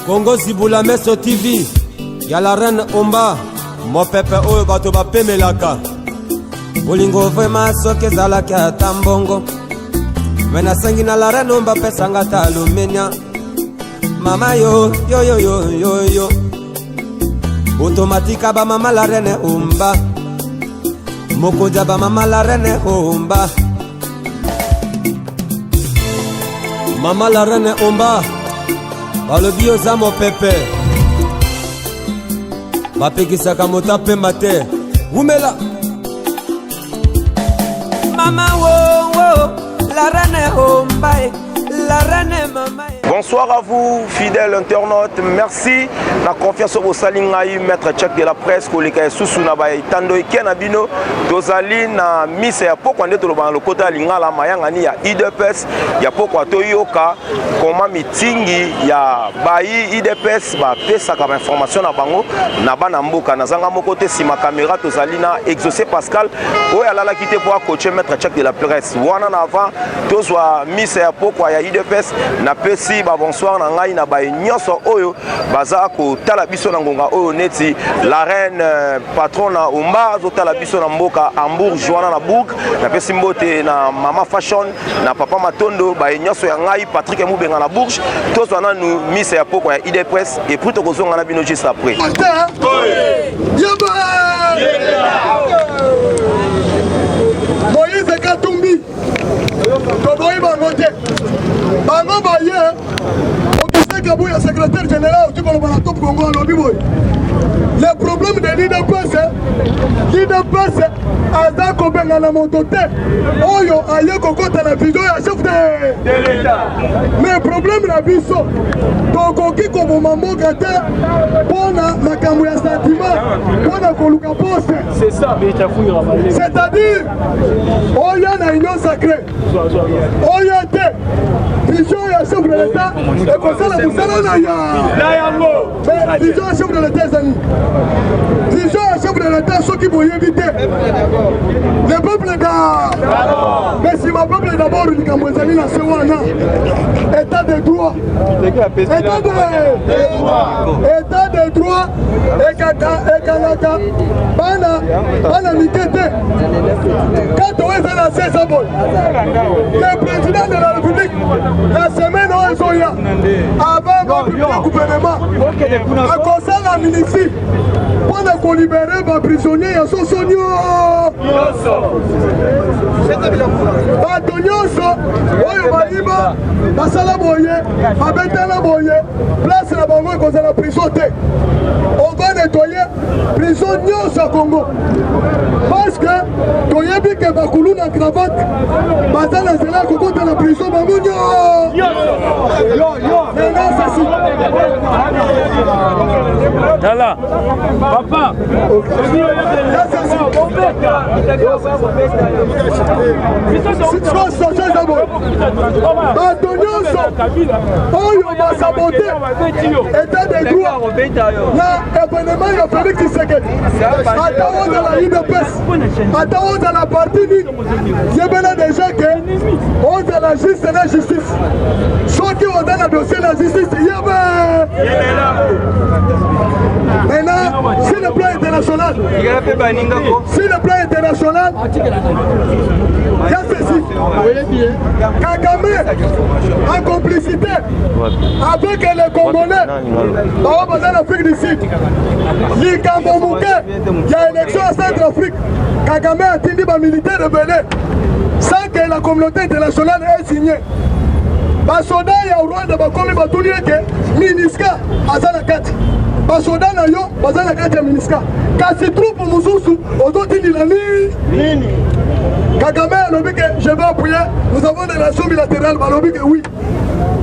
Congo Zibula Meso TV. Y'a la reine Omba. Mo pepe oyo bato bapemelaka. Bolingo vraiment soki ezalaki ata mbongo. Me nasengi na la reine Omba pesanga ta alumenia. Mama yo yo yo yo yo yo. Automatika ba mama la reine Omba. Mokoja ba mama la reine Omba. Mama la reine Omba. Balobi oza mo pepe. Bapekisaka mota pemba te. Wumela. Mama wo wo, la reine Omba, la reine mama. Bonsoir à vous, fidèles internautes. Merci la confiance au Salingaï, maître tchèque de la presse, Koleka Soussou Nabaye, Tando Kenabino, Dozali na Miss ya poko ande toloba le côté lingala mayangani ya IDPS, ya poko toyoka comment mitingi ya bayi IDPS ba pesa comme information na bango na bana mboka na zanga moko te sima caméra tozali na Exaucé Pascal o ya la quitter pour coacher maître tchèque de la presse. Wana na avant tozwa Miss ya poko ya IDPS na pesi ba bonsoir na ngai na bayi nyonso oyo baza ko tala biso na ngonga oyo neti la reine patron na Omba zo tala biso na mboka Hambourg Joana na Bourg na pesi mbote na mama fashion na papa Matondo bayi nyonso ya ngai Patrick Mubenga na Bourg tozwa na nu Miss ya poko ya IDPS et puis to kozonga na bino juste après. Moïse Katumbi Koboyi Bangote Bango Baye Augustin Kabouya secrétaire général du Top Congo à Lobiboy. Le problème de l'IDPS Aza Kobenga na Montote Oyo aye kokota na vision ya chef de l'État. Mais problème na biso tokoki koboma mboka te mpona makambo ya sentiment mpona koluka poste. C'est ça. C'est-à-dire oya na union sacrée oya te vision ya chef de l'État ekosala mosala na yango. Mais vision ya chef de l'État ezali vision ya chef de l'État soki boyebi te le peuple da mais si ma peuple d'abord likambo ezali na se wana état de droit état de droit ekalaka bana mike te kato oyo eza na 16 boy le président de la république la semaine oyo ezoya avant gouvernement akosala ministre mpona kolibere baprisonnier ya soso nyonso bato nyonso oyo bayima basala boye babetela boye place na bango ekozala prison te. On va nettoyer prison nyonso ya Congo parce que toyebi ke bakulu na cravate baza na nzela ya kokota na prison bango maintenant ceci Tala papa bato nyonso oyo basabote état de droit na événement ya Félix Tshisekedi ata ozala IDPS ata ozala parti nini yebela déjà ke ozala juste na justice soki oza na dossier na justice yebe. Maintenant, sur le plan international, il y a ceci. Kagame, en complicité avec les Congolais, dans l'Afrique du Sud, il y a une élection à Centrafrique. Kagame a tenu les militaires rebelles sans que la communauté internationale ait signé. Basoda ya Rwanda bakomi batuli eke MINUSCA aza na kati. Basoda na yo baza na kati ya MINUSCA. Kasi troupe mususu ozotindila nini? Kagame alobi ke je vais appuyer, nous avons des relations bilatérales, balobi ke oui.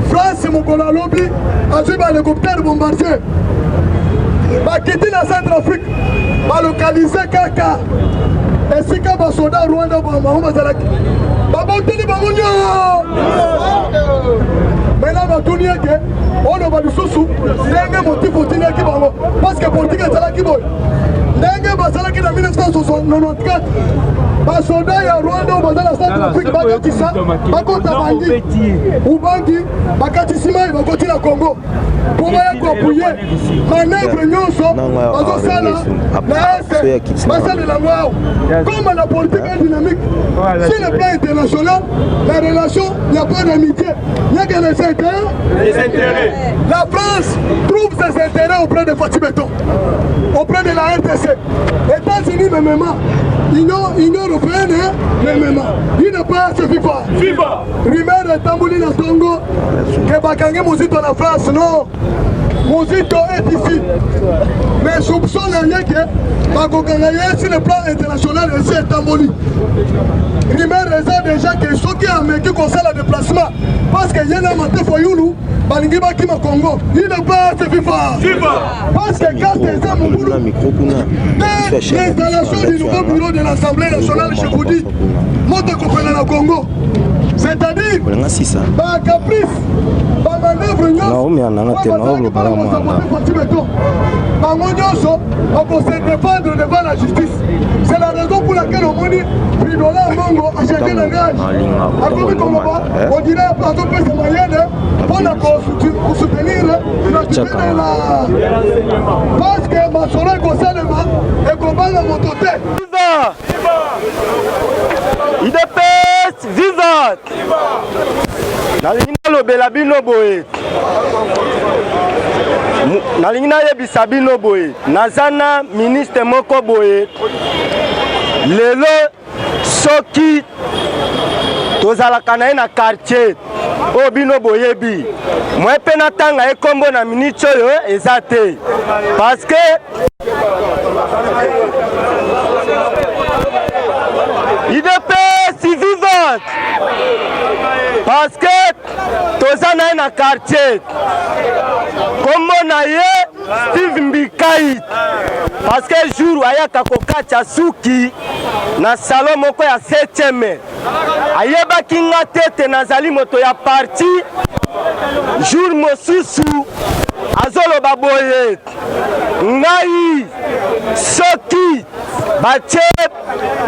France mokolo alobi azwi ba hélicoptère bombardier. Bakiti na Centrafrique balokalize kaka esika basoda Rwanda bango bazalaki baboteli bango maintenant batuni eke oyo balisusu ndenge motif otiniaki bango parce que politique ezalaki boye ndenge basalaki na 1994 basoda ya Rwanda baza na Centre Afrique bakatisa bakota bangi ubangi bakatisi mai bakoti na Congo pour baya koapuye manœuvre nyonso bazosala na ese basalela ngwao comme la politique est dynamique sur le plan international la relation il n'y a pas d'amitié il n'y a que les intérêts. La France trouve ses intérêts auprès de Fatih Beton, auprès de la RTC, États-Unis même, Union européenne même, il ne pas se FIFA. Rumeur de Tambouli na Congo, que Bakange Mouzito na France, non. Mouzito est ici. Mais soupçon n'est que Bakange sur le plan international ici est Tambouli. Rumeur raison déjà que ceux qui ont qui concernent le déplacement, parce qu'il y a un matin pour Youlou, Balingi Bakima Congo, il ne pas se FIFA. Parce que quand les hommes l'installation du nouveau bureau de l'Assemblée nationale, je vous dis, monte comprenez le Congo. C'est-à-dire, par caprice, par manœuvre, on peut se défendre devant la justice. C'est la raison pour laquelle on dit Pridola Mongo a chacun l'engage. On dirait à ton pays moyenne pour soutenir l'activité de la. Parce que ma soeur concerne et combat la mototé. IDPS vivante. Nalingi lobela bino boye. Nalingi nayebisa bino boye. Nazana ministre moko boye. Lelo soki tozalaka na ye na quartier oyo bino boyebi mwe mpe natanga ekombo na ministre oyo eza te parce que IDPS vivante parce que toza na ye na quartier kombo na ye Steve Mbikai parce que jour ayaka kokacha suki na salon moko ya 7e ayebaki nga tete nazali moto ya parti jour mosusu azoloba boye ngai soki batie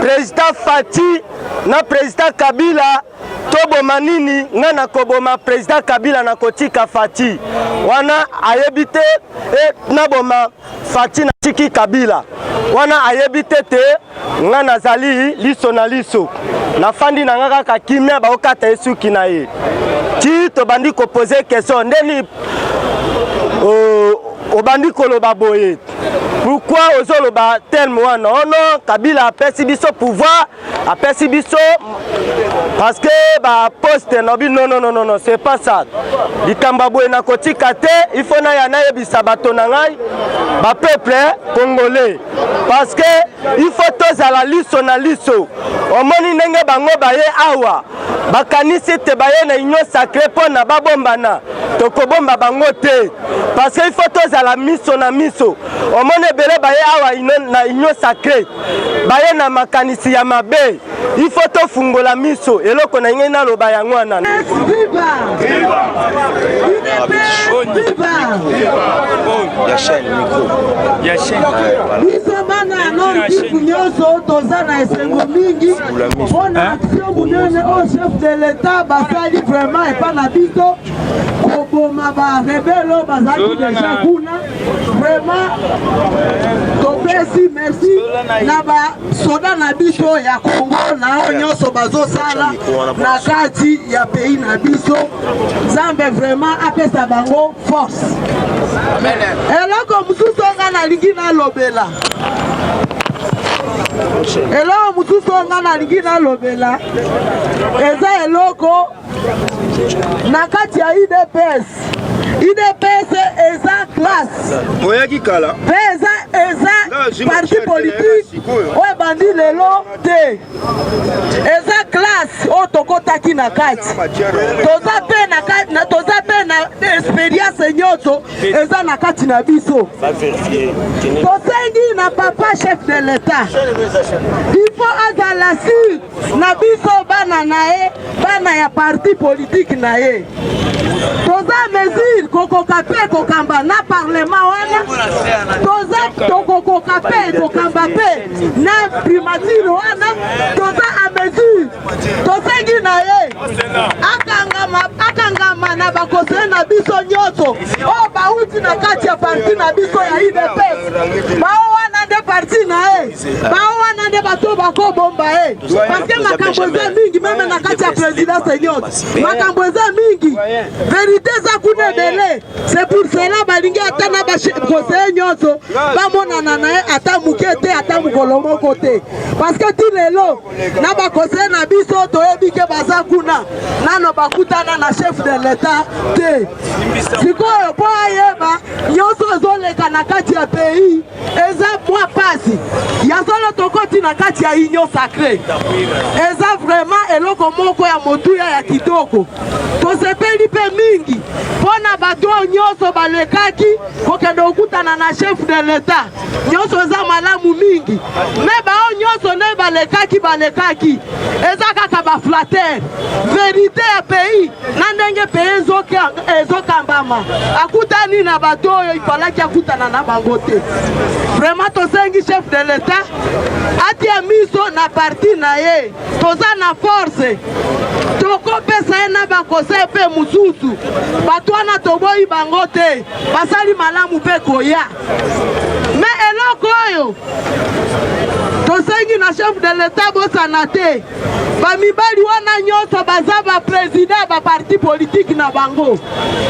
président Fati na président Kabila toboma nini nga na koboma président Kabila na kotika Fati wana ayebite na boma Fati na tiki Kabila wana ayebite te nga nazali liso na liso na fandi na nga kaka kimia baokata esuki na ye ti tobandi ko poser question ndeni obandi koloba boye pourquoi ozoloba terme wana ono Kabila apesi biso pouvoir apesi biso parce que ba poste no bi non c'est pas ça likamba boye na kotika te il faut na ya na yebisa bato na ngai ba peuple congolais parce que il faut tozala liso na liso omoni ndenge bango baye awa bakanisi te baye na union sacrée pona babombana tokobomba bango te parce que il faut tozala miso na miso omoni ebele baye awa na union sacrée baye na makanisi ya mabe il faut tofungola miso eloko na ngai naloba yango wana biso bana nondiku nyonso toza na esengo mingi mpona action monene oyo chef de l'état basali vraiment epa na biso koboma barebelo bazalaki deja kuna vraiment topesi merci na basoda na biso ya Congo na oyo nyonso bazosala na kati ya pays na biso Nzambe vraiment apesa bango force eloko mosusu nga nalingi nalobela eloko mosusu nga nalingi nalobela eza eloko na kati ya IDPS eza classe pe eza parti politique oyo bandi lelo te eza classe oyo tokotaki na kati toza pe na experience nyonso eza na kati na biso tosengi na papa chef de l'état il faut azala sur na biso bana na ye bana ya parti politique na ye toza mesure tokoka pe kokamba na parlement wana toza tokoka pe kokamba pe na primature wana toza a mesure tosengi na ye akangama na bakoseye na biso nyonso oyo bauti na kati ya parti na biso ya UDPS bao wana nde parti na ye bao wana nde bato bakobomba ye parce que makambo eza mingi meme na kati ya présidence nyonso makambo eza mingi vérité eza kuna ebele c'est pour cela balingi ata na bakoseye nyonso bamonana na ye ata moke te ata mokolo moko te parce que ti lelo na bakoseye na biso toyebi ke baza kuna nano bakutana na chef de l'état te sikoyo po ayeba nyonso ezoleka na kati ya pays eza mwa pasi ya solo tokoti na kati ya union sacré eza vraiment eloko moko ya motuya ya kitoko tosepeli mpe mingi mpona bato nyonso balekaki kokende okutana na chef de l'état nyonso eza malamu mingi me bao nyonso nde balekaki eza kaka baflater vérité ya pays na ndenge pays ezokambama akutani na bato oyo ifalaki akutana na bango te vraiment tosengi chef de l'état atia miso na parti na ye toza na force tokopesa ye na bakoseye mpe mosusu bato wana toboyi bango te basali malamu mpe koya me eloko oyo tosengi na chef de l'état bosana te bamibali wana nyonso baza baprésident baparti politike na bango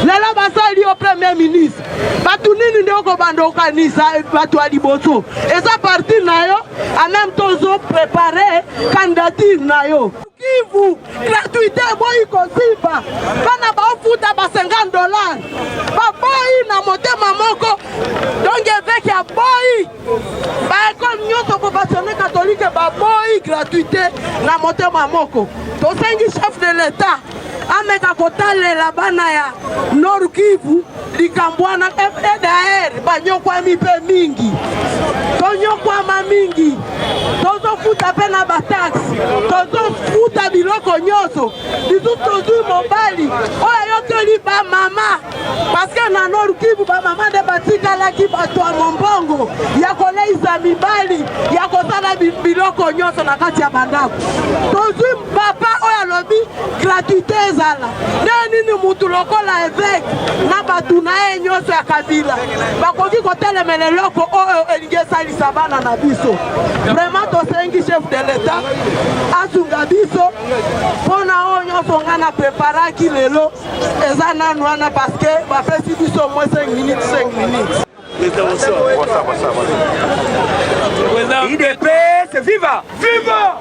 lelo basali yo premier ministre bato nini nde okobanda okanisa bato ya liboso eza parti na yo en même temps ozoprépare candidature na yo kivu gratuité boyi kosimba bana baofuta ba $50 baboyi na motema moko donc évêque ya boyi baekole nyonso professionnel catholique baboyi gratuité na motema moko tosengi chef de l'état ameka kotalela bana ya Nord Kivu likambo wana EDR banyokwami mpe mingi tonyokwama mingi tozofuta mpe na bataxi tozofuta biloko nyonso lisusu tozwi mobali oyo ayokeli bamama parceke na Nord Kivu bamama nde batikalaki bato ya mombongo ya koleisa mibali ya kosala biloko nyonso na kati ya bandako tozwi papa oyo alobi gratuité ezala nde nini mutu lokola évêque na bato na ye nyonso ya kabila bakoki kotelemela eloko oyo elingi esalisa bana na biso vraiment tosengi chef de l'état asunga biso mpona oyo nyonso nga na preparaki lelo eza nanu wana parceke bapesi biso mwa 5 minutes. UDPS viva! Viva!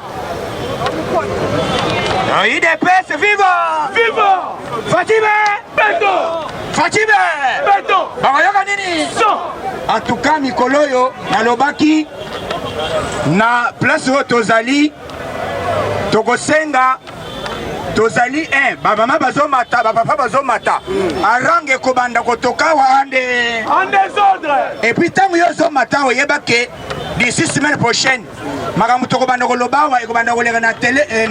UDPS viva! Viva! Fatime! Beto! Fatime! Beto! Bakoyoka nini? En tout cas mikolo yo nalobaki na place oyo tozali tokosenga tozali bamama bazomata bapapa bazomata arange kobanda kotoka wa ande et puis ntango yo ozomata oyebake d'ici semaine prochaine makambo tokobanda koloba wa ekobanda koleka na tele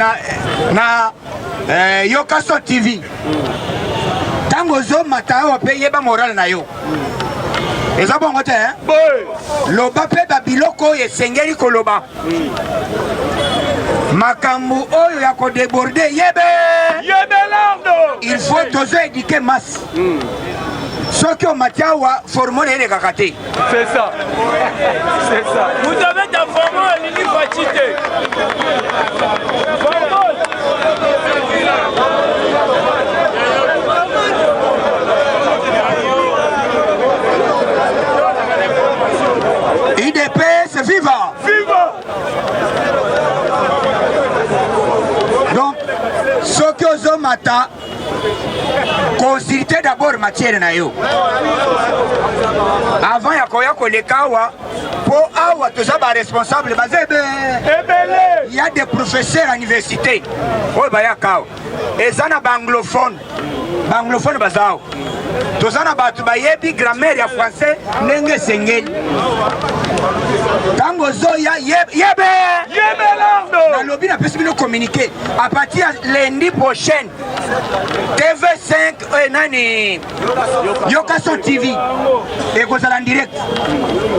na Yokaso TV ntango ozomata awa mpe yeba morale na yo eza bongo te loba mpe babiloko oyo esengeli koloba makambo oyo ya kodeborde yebe lardo il faut tozo éduquer masse soki omati awa formole elekaka te c'est ça vous avez ta formole elingi faci te UDPS viva! Viva! Donc, ce que vous avez consultez d'abord matière na yo. Avant ya koya kolekawa, pour awa tous les responsables, il y a des professeurs à l'université. Oh, bah, il y a anglophone. Anglophone bazao. Tozana batu bayebi grammaire ya français ndenge sengeli. Tango zoya yebe lando. Na lobby na pesi bino communiquer à partir lundi prochain. TV5 nani Yokaso TV et kozala en direct.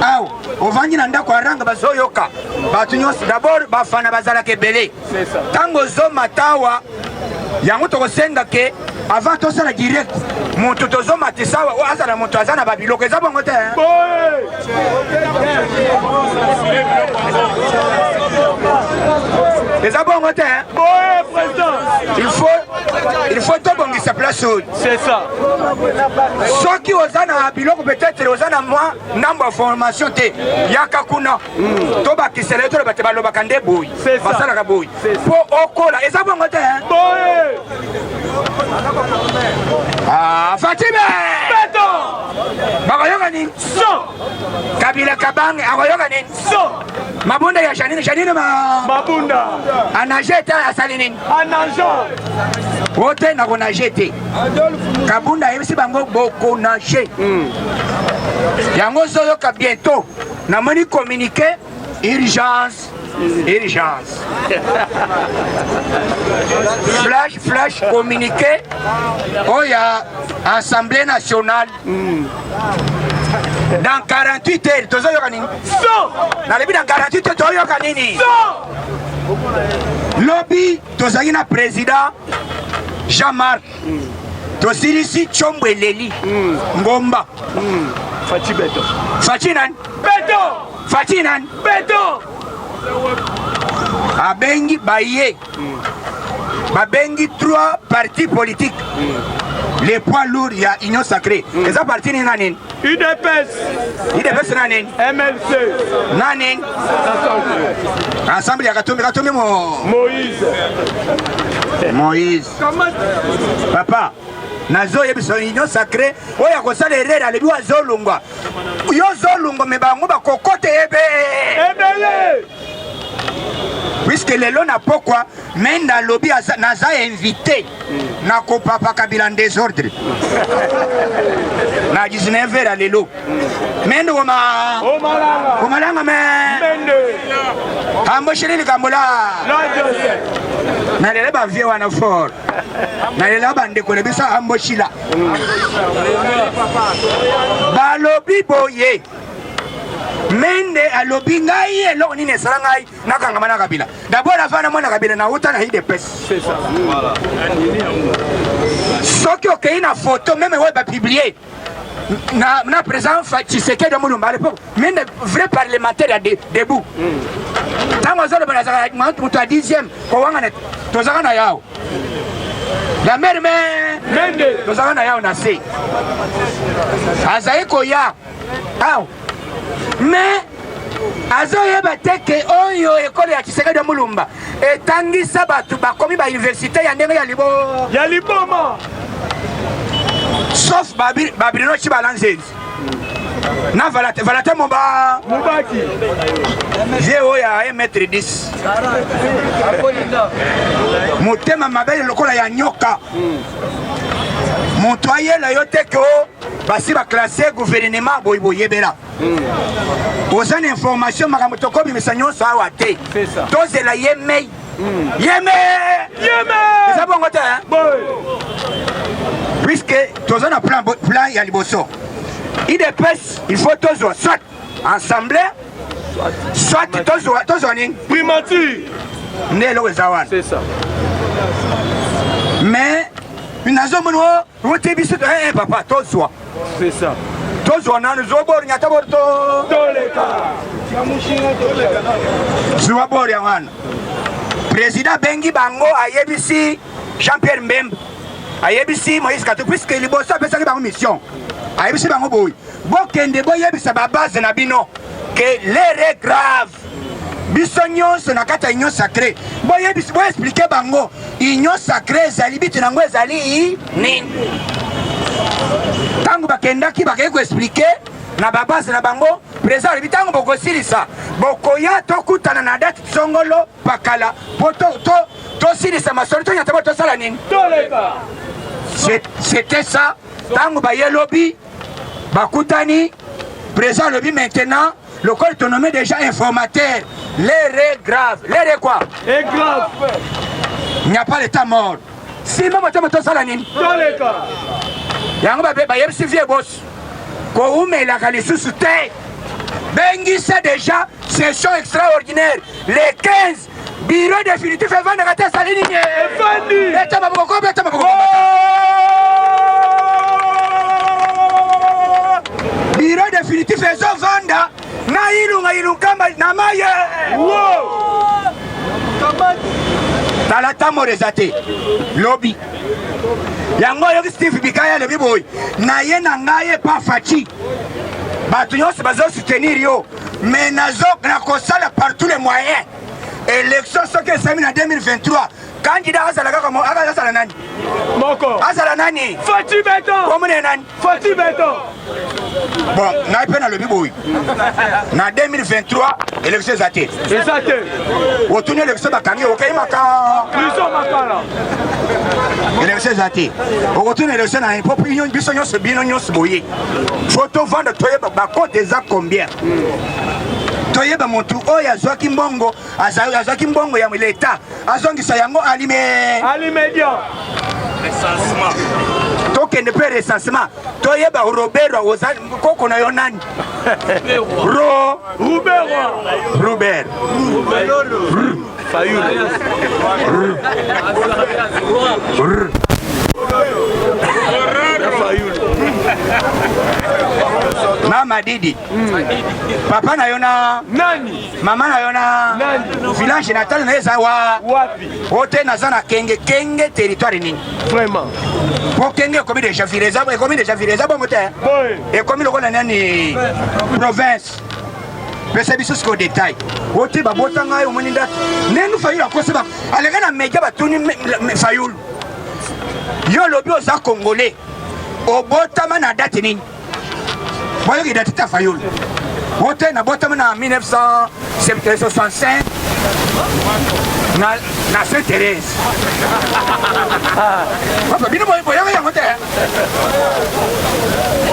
Aw, ovandi na ndako aranga bazo yoka. Batu nyonso d'abord bafana bazala kebele. Tango zo matawa yango tokosenga ke avant tosala direct moto tozoma tisawa o azala moto azana babiloko eza bongo te eza bongo te il faut tobongisa place oyo c'est ça soki ozana biloko peut-être ozana mwa ndambo ya formation te yaka kuna tobakisela to bate balobaka nde boyi basalaka boyi po okola eza bongo te Fatime Beto Bagoyoga nin So Kabila Kabang Agoyoga nin So Mabunda ya Janine Mabunda Anajete asalinin Anajo Wote na konajete Kabunda yemisi bango boko naje Yango zoyoka bientôt na moni communiquer urgence flash communiqué oh ya Assemblée nationale dans 48 heures tozoyoka nini na lebi dans 48 heures toyoka nini lobby tozali na président Jean-Marc tosilisi Tchombweleli Ngomba Fachi Beto abengi baye babengi 3 partis politiques les poids lourds ya Union Sacrée eza parti ni nani UDPS nani MLC nani ensemble ya Katumbi Moïse papa nazo yebiso Union Sacrée oya kosala erreur alebi wa zolungwa yo zolungwa me bango bakokote ebele puisque lelo na pokwa menda lobby naza invité na kopapa Kabila en désordre na 19h lelo mendo omalanga mende ambo shirili kambola na lelo ba vie wana fort na lelo ba ndeko le bisa ambo shila ba lobby boye mende alobi ngai eloko nini esala ngai nakangama na Kabila d'abord afana mwana Kabila na uta na UDPS c'est ça voilà soki okei na photo même ouais ba publier na président Tshisekedi Mulumba à l'époque mende vrai parlementaire debout tango zolo bana zaka mutu a 10e ko wanga net tozaka na yao la mère mende tozaka na yao na se azaiko ya aw mais azoyeba teke oyo ekole ya Tshisekedi Mulumba etangisa batu bakomi ba université ya ndenge ya liboma sauf babirino chibalanzenzi na valate mubaki vieux ya 1m10 motema mabele lokola ya nyoka moto ayela yo teke o basi baklasse gouvernement boyebela ozana information makambo tokobimisa nyonso awa te tozela yeme eza bongo te puisque tozana plan ya liboso IDPS il faut tozwa soit assemblée soit tozwa nini primature nde eloko eza wana mais nazomona wote biso papa tozwa c'est ça tozwa nanu zobori nyata bori toleka zwa bori ya wana président bengi bango ayebisi Jean-Pierre Mbemba ayebisi Moïse Katumbi puisque liboso apesaki bango mission ayebisi bango boyi bokende boyebisa babase na bino que l'heure est grave biso nyonso na kati ya Union Sacrée boyebisi boexplike bango Union Sacrée ezali bitu nango ezali nini tango bakendaki bakei koexplike na babase na bango président alebi tango bokosilisa bokoya tokutana na date songolo pakala po tosilisa masolo tonyata bo tosala nini C'était ça. Tango baye lobby, bakutani, présent lobby maintenant, le corps est nommé déjà informateur. L'air est grave. L'air est quoi? Est grave. Il n'y a pas l'état mort. Si maman te ça la nini. Dans les cas. Yango baye si vieux boss. Ko ume la kalisusu te. Bengi c'est déjà session extraordinaire. Les 15 bureau définitif est vendu à la saline. Bureau définitif est venda. Na ilu kamba na maye. Talata morezate. Lobby. Yango yoki Steve Bikaya le biboy. Na ye na ngaye pa fachi. Batu nyonso bazo soutenir yo. Mais nazo na kosala par tous les moyens. Élection soki esami na 2023. Candidat azalaka comme azala nani? Moko. Azala nani? Fati Beton. Comment nani? Fati Beton. Bon, na peine le biboy. Na 2023, élection zate. Exact. Otuni élection bakangi okay maka. Biso makala. Élection zate. Otuni élection na pop union biso nyonso bino nyonso boye. Photo vendre toye ba compte déjà combien? Toyeba montu oya zwaki mbongo azwaki mbongo ya leta azongisa yango alimedia recensement tokende pe recensement toyeba Robert ozali koko na yo nani Robert Fayulu Mama Didi Papa na yona nani Mama na yona nani Village natal na eza wapi Ote na zana kenge territoire nini Vraiment Po kenge komi de Javireza bon mote Et komi loko na nani province Pesa biso sko détail Ote ba botanga yo moninda Nenu Fayulu akose ba Alega na media batuni Fayulu Yo lobi oza congolais Obotama na date nini Voyez qu'il a tout à Fayulu. Voté na botama na 1965 na Sainte-Thérèse. Papa bino boya ya voté.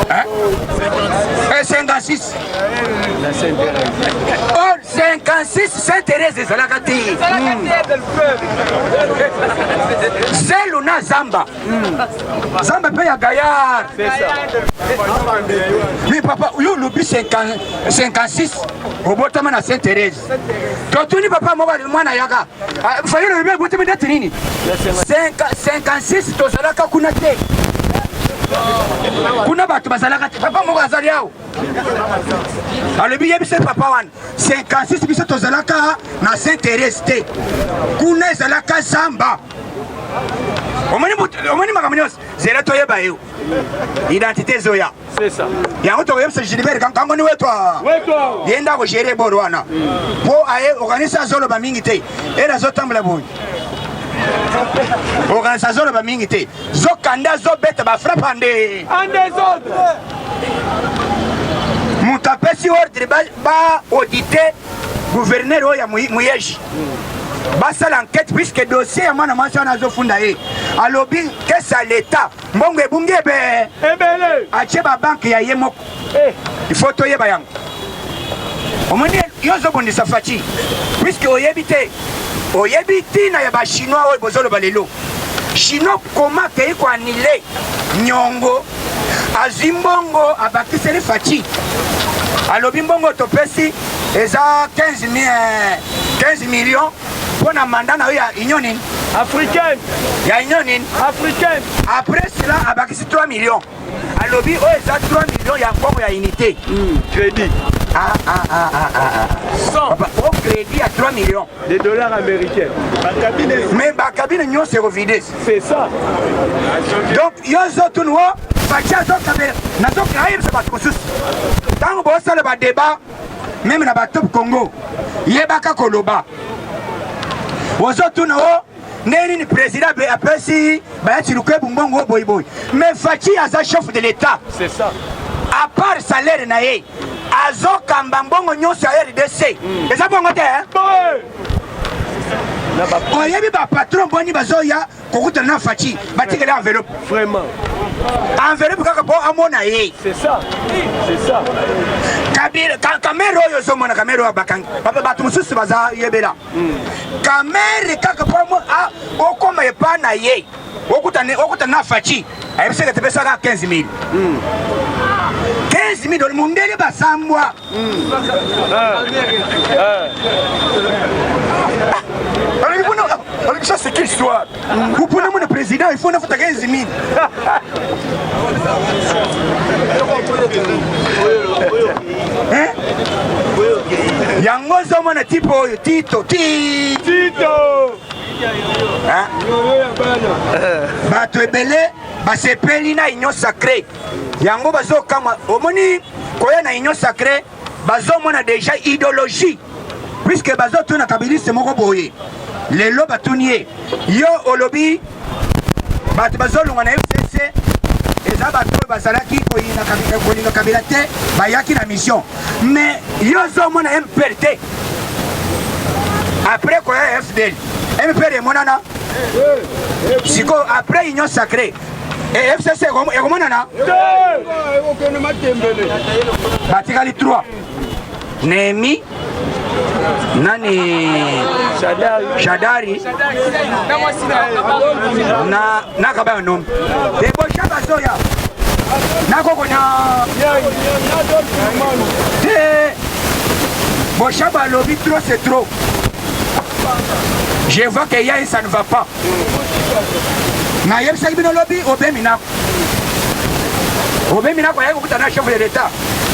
Hein? Et 56. La Sainte-Thérèse. Oh 56 Sainte-Thérèse de Zalakati. C'est Luna Zamba. Zamba paye à Gaillard. C'est ça. Mais papa, yo lobi 56 au botama na Sainte-Thérèse. Totuni papa mwana yaka. Fayulu lobi botama date nini? 56 tozalaka kuna te. Kuna batu bazalaka te. Papa moko azali yao. Alobi yebise papa wana 56 biso tozalaka na Sainte-Thérèse te. Kuna ezalaka Zamba. Omoni makamanyos zela toyeba yo. Identité zoya. C'est ça. Yango to yebise Gilbert kango ni wetwa. Wetwa. Yenda ko gérer boro wana. Po aye organiser zolo ba mingi te. Era zo tambula boy. Organisation ba mingi te. Zo kanda zo beta ba frappande. Un des autres. Moutapesi ordre ba auditer gouverneur oya muyeji. Basa l'enquête puisque dossier ya mwana mwasi wana azofunda ye. Alobi kesa l'État. Mbongo ebungi ebe. Ebele. Ache ba banque ya ye moko. Il faut toyeba yango. Omoni yozo bondisa fachi. Puisque oyebite. Oyebiti na ya ba chinois oyo bozolo balelo. Chinois koma kei ko anile nyongo azimbongo abakiseli fachi. Alobi mbongo topesi eza 15 millions pour na mandat na ya union africaine. Ya union africaine. Après cela abakisi 3 millions. Alobi o eza 3 millions ya mbongo ya unité. Crédit. Papa, au crédit à 3 millions de dollars américains. Mais ma cabine n'y s'est revidée. C'est ça. Donc, il y a un autre noir, il y a un autre tant que ça le débat, même dans le top Congo, il y a un Koloba. Aux autres noirs, Neni président après si Bungongo boy boy. Mais Fachi a sa chef de l'État. C'est ça. À part salaire naé, Azo Kambambongo nyon salaire RDC. Et ça bon côté hein? oyebi bapatron boni bazoya kokutana na faci batikele enveloppe Vraiment. enveloppe kaka po amona ye C'est ça. C'est ça. kamere oyo ozomona kamere oyo bakangi bato mosusu baza yebela kamere kaka po okoma epa na ye okutana na faci ayebiseke tepesaka 15 000 mundele basambwa ça c'est quelle histoire? Vous prenez mon président, il faut 15 000. Hein? Yango zomona tipo Tito. Hein? Bato ebele basepeli na union sacrée. Yango bazo kama omoni koya na union sacrée bazomona déjà idéologie. Puisque bazo tuna kabiliste moko boye. Lelo batunie yo olobi bato bazolunga na FCC eza bato bazalaki koyina kabila te bayaki na mission mais yo zomona MPRT après koya FDL MPR emonana siko après union sacrée et FCC ekomonana batikali 3 Nehemi nani Shadari na kabaya nom ebo shaba zoya na kokonya bon shaba lobby trop c'est trop. Je vois que hier ça ne va pas. Na yeb sa bino lobby obemina kwa yeko kutana chef de l'état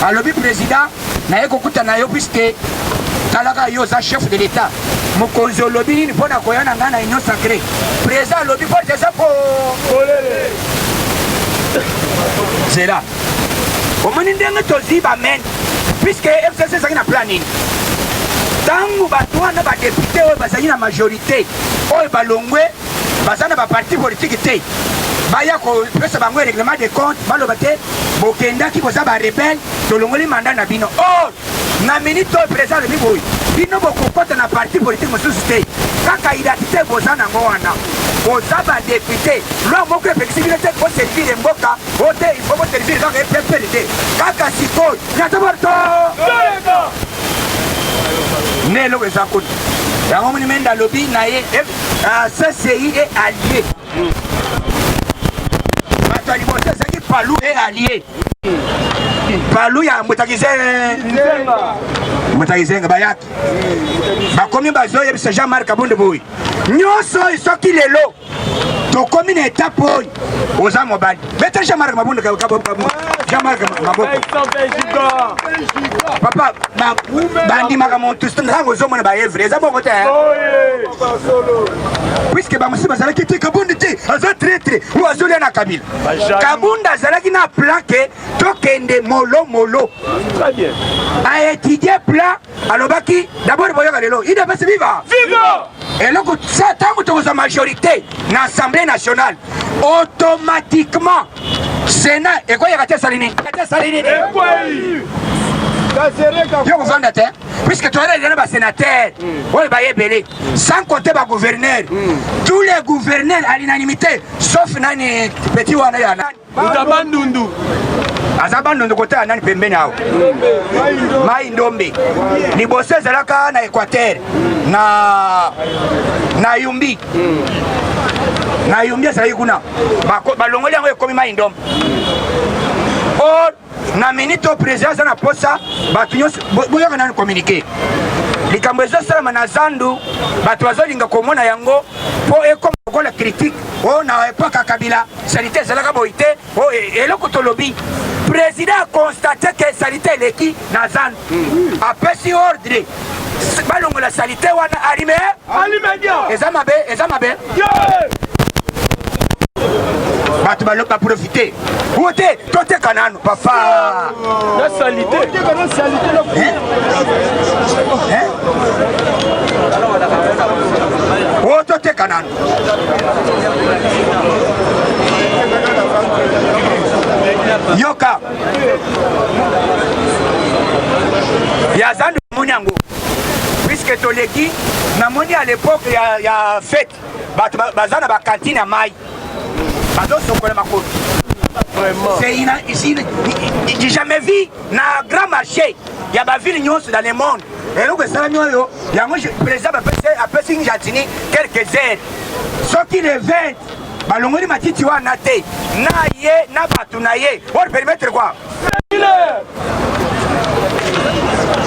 a lobby président na yeko kutana yo puisque talaka yo za chef de l'état mokonzi lobby ni pona koyana ngana union sacrée président lobby pour ça pour c'est là omoni ndenge toziba men puisque FCC ça na planning tangu batwana ba député oyo bazali na majorité oyo balongwe bazana ba parti politique te baya ko pesa bango règlement de compte baloba te bokendaki koza ba rebelle tolongoli mandat na bino oh na minute président de biboy bino bokokota na parti politique mosusu te kaka identité bozana ngo wana boza ba député lo moko flexibilité ko servir mboka ote il faut servir kaka PPRD kaka sikoy nyataborto Nelo ezakoni yango moni menda lobby na ye CCI est allié bato ya liboso ezaki palu est allié palu ya mutakizenga bayaki bakomi bazoyebisa Jean-Marc Kabonde boy nyonso soki lelo tokomi na étape oyo oza mobali bete Jean-Marc Kabonde Jean-Marc papa bandimaka motu ntango ozomona baevre eza boko te puisque bamosusu bazalaki te Kabonde te aza traître oyo azolia na Kabila Kabonde azalaki na plan ke tokende molomolo aétudie plan alobaki d'abord boyoka lelo idepesi viva eloko sa ntango tokozwa majorité na assemblée nationale automatiquement Sénat ekoyaka te salini yo kovanda te puisque toyelelena basénateur oyo bayebele sans compter bagouverneur tous les gouverneurs à l'unanimité sauf nani petit wana ya nani aza bandundu kota ya nani pembeni awo Mai Ndombe liboso ezalaka na Équateur na Yumbi ezalaki kuna balongoli yango ekomi Mai Ndombe or na minute au président aza na posa bato nyonso boyoka nani communiqué likambo ezosalama na zandu bato bazolinga komona yango mpo ekoma lokola critique oyo na epoke ya Kabila salite ezalaka boyi te oyo eloko tolobi président aconstate ke salite eleki na zandu apesi ordre balongola salite wana alime eza mabe bato baloba profiter ote toteka nano papa na salite o toteka nano yoka ya zandu muni yango puisque toleki namoni à l'époque ya fête bato baza na bakantine ya mai bazosokola makolo j'ai jamais vu na grand marché ya baville nyonso dans le monde eloko esalami oyo yango président apesi njatini quelques heures soki le 20 balongoli matiti wana te na ye na bato na ye or permettre quoi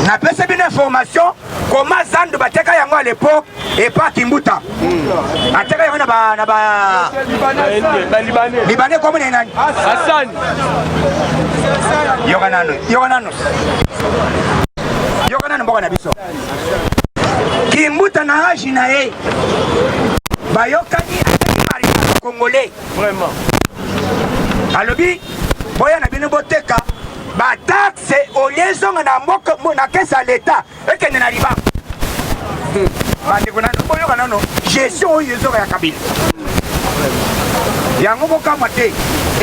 napesa bino information comment Zando bateka yango à l'époque et pas Kimbuta ateka yango na ba libanais comme nani Hassan yoganano mboka na biso Kimbuta na agi na ye bayokani mari congolais vraiment alobi boya na bino boteka ba taxe au liaison na mboka na kesa l'état ekende na liba bandeko na boyo kana no gestion oyo ezoka ya Kabila yango bokamwa te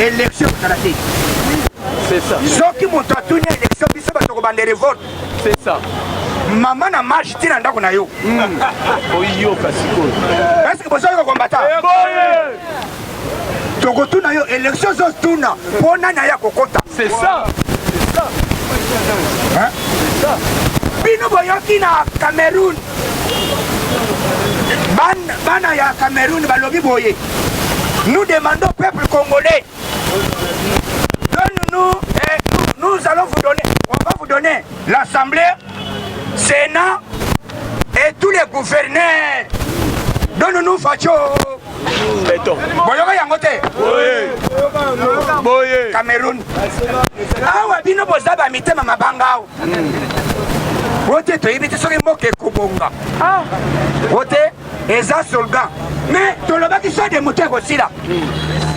élection kala te c'est ça soki moto atuni élection biso batoko bande révolte c'est ça mama na marche tina ndako na yo oyo kasiko est-ce que bozo ko kombata toko tuna yo élection zo tuna pona na ya kokota c'est ça hein bino boyoki na Cameroun bana ya Cameroun balobi boye nous demandons au peuple congolais nous allons vous donner, on va vous donner l'Assemblée, Sénat et tous les gouverneurs. Donne-nous Facho. Boyoka yangote. Boye. Cameroun. Awa bino bozaba mitema mabanga. Wote to ibiti soki mboke kubonga. Wote eza solga. Mais tolobaki so de moutons aussi là.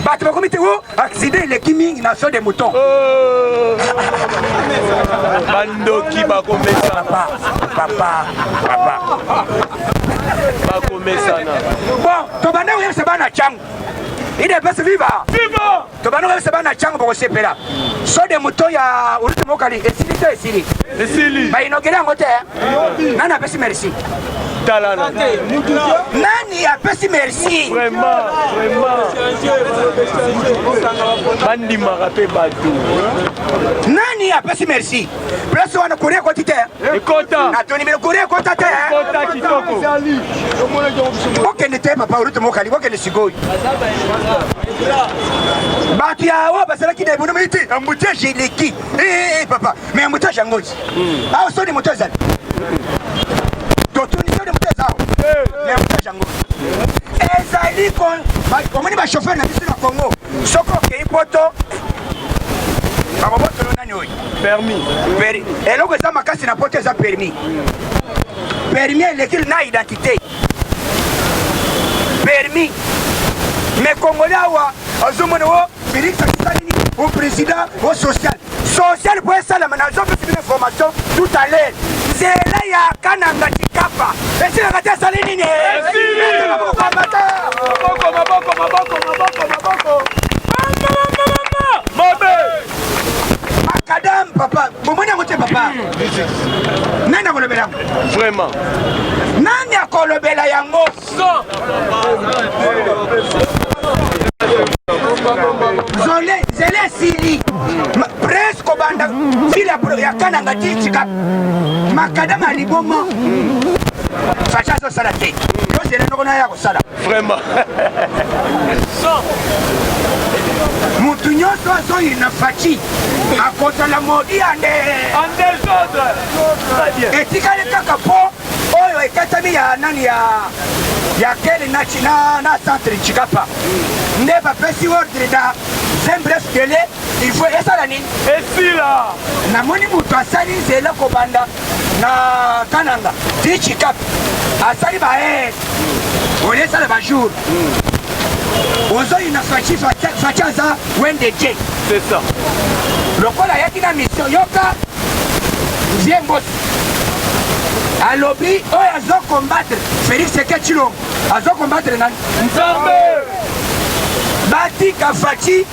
Bato bakomite wo accident le kimi na so de moutons. Bandoki bakomesa papa. Bakomesana. Bon, to banda wo yesa bana changu. Il est passé viva. Viva. To banda wo yesa bana changu boko sepela. So de moutons ya uruti mokali esili. Esili. Ba inogela ngote. Nana pesi merci. Talana. Nani apesi merci. Vraiment. Bandi marape batu. Nani apesi merci. Place wana courir côté terre. Ekota. Na toni melo courir côté terre. Ekota kitoko. OK n'était pas urutu mokali, OK ne sigoi. Batia wa basala ki debono miti. Ambutia jeleki. Papa, mais ambutia jangozi. Ah so ni motozali. Ezali komoni ba chauffeur na biso na Congo soko ke ipoto baboto nani oyi permis eloko eza makasi na poto eza permis elekili na identité permis mais Congolais awa azomona wo Félix Tshisekedi au président au social pour ça la management de l'information tout à l'heure zela ya kananga tikapa esila kati asali nini maboko mabe makadam papa bomoni yango te papa nani akolobela yango vraiment nani akolobela yango zele sili presque banda fila ya kananga tikapa makadam aliboma facha zo sala te ko zele noko na ya ko sala vraiment mutu nyonso azoyi na fachi akotola modi ande etikali kaka po oyo ekatami ya nani ya kele na centre Chikapa nde bapesi ordre da zembref kele il faut esala nini esila namoni mutu asali nzela kobanda na kananga ti Chikapa asali bae olesala bajour ozoyi na fachi aza wende je c'est ça lokola ayaki na mission yoka vie mbosi alobi oyo azokombattre Félix Tshisekedi azokombattre nani nzambe batika fachi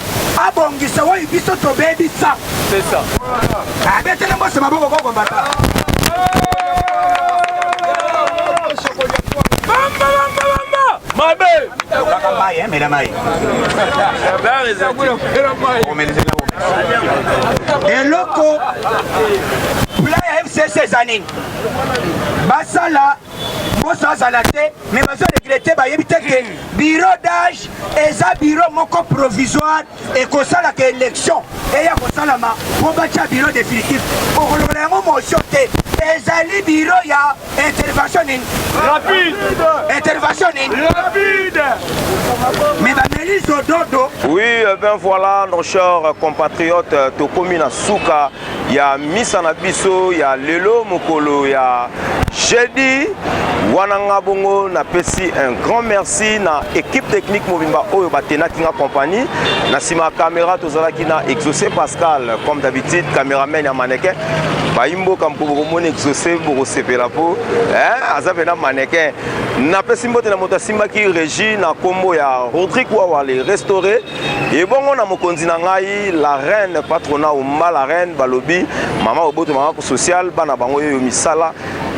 abongisa oyo biso tobebisa c'est ça abetele mbosi maboko kokombata komela mai eloko plan ya FCC eza nini basala boso azala te mais bazoregrete bayebi te ke bureau d'âge eza bureau moko provisoire ekosalaka élection eya kosalama mpo batya bureau définitif okolokola yango motion te ezali bureau ya intervention nini intervention nini mais bameli zododo. Oui, ben voilà nos chers compatriotes, tokomi na suka ya misa na biso ya lelo mokolo ya jeudi wananga bongo na pesi un grand merci na équipe technique mobimba oyo batena kinga compagnie na sima caméra tozalaki na Exaucé Pascal comme d'habitude caméraman ya mannequin baimbo kampo mona Exaucé boko sepela po azape na mannequin na pesi mbote na moto simba ki régie na kombo ya Rodrigue Wawale restauré et bongo na mokonzi na ngai la reine patrona umba la reine balobi mama oboto mama social bana bango yo misala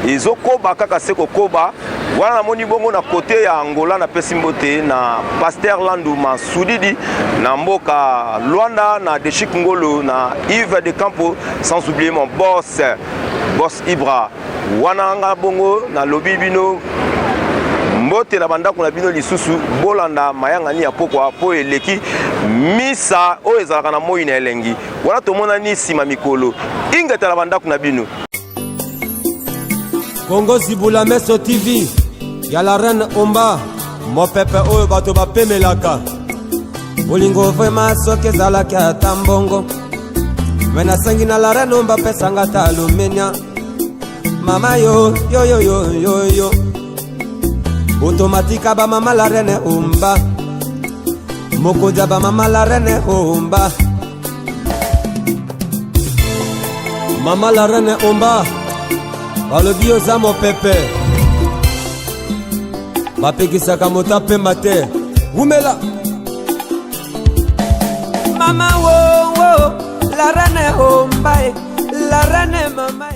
ezokoba kaka seko koba wana na moni bongo na côté ya Angola na pesi mbote na Pasteur Landu Masudidi na mboka Luanda na Deshik Ngolo na Yves de Campo sans oublier mon boss Ibra wana nga bongo na lobi bino mbote na bandako na bino lisusu bolanda mayanga ni ya pokwa po eleki misa o ezalaka na moi na elengi wana tomona ni sima mikolo ingeta na bandako na bino. Congo Zibula Meso TV ya la reine Omba mopepe oyo bato bapemelaka bolingo vraiment soki ezalaki ata mbongo me nasengi na la reine Omba pesanga ta alumenia mama yo automatika ba mama la reine Omba mokoja ba mama la reine Omba mama la reine Omba balobi oza mopepe bapekisaka mota pemba te umela mama wo la reine Omba la reine mama